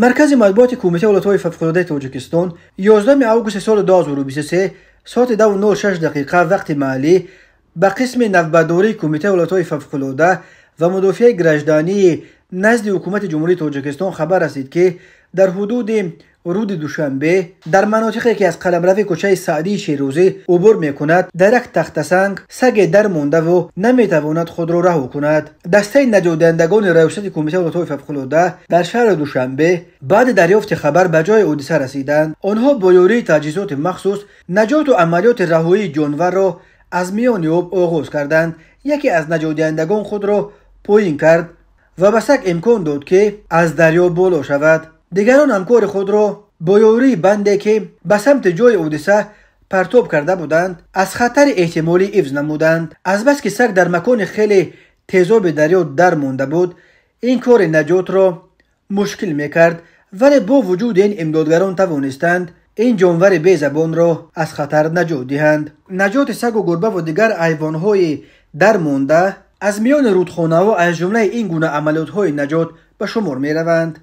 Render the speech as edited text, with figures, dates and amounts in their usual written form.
مرکز مطبوعات کمیته ولایت‌های فوق‌العاده تاجیکستان 11 آگوست سال 2023 ساعت 2:06 وقت محلی به قسم نوبرداری کمیته ولایت‌های فوق‌العاده و مدافع گرجدانی نزد حکومت جمهوری تاجیکستان خبر رسید که در حدود رود دوشنبه در مناطقی که از قلمرو کوچه سعدی شیروزی عبور میکند در یک تخته سنگ سگ در مانده و نمیتواند خود را رها کند. دسته نجات دهندگان ریاست کمیته ولایت‌های فوق‌العاده در شهر دوشنبه بعد دریافت خبر به جای حادثه رسیدند. آنها با یاری تجهیزات مخصوص نجات و عملیات رهایی جانور را از میان آب آغاز کردند. یکی از نجات دهندگان خود را پایین کرد و به سگ امکان داد که از دریا بالا شود. دیگران همکار خود را با یاری بنده که به سمت جای حادثه پرتاب کرده بودند از خطر احتمالی حفظ نمودند. از بس که سگ در مکان خیلی تیزاب دریا در مانده بود این کار نجات را مشکل میکرد، ولی با وجود این امدادگران توانستند این جانور بی زبان را از خطر نجات دهند. نجات سگ و گربه و دیگر حیوانات در مانده از میان رودخانه و از جمله این گونه عملیات های نجات به شمار می روند.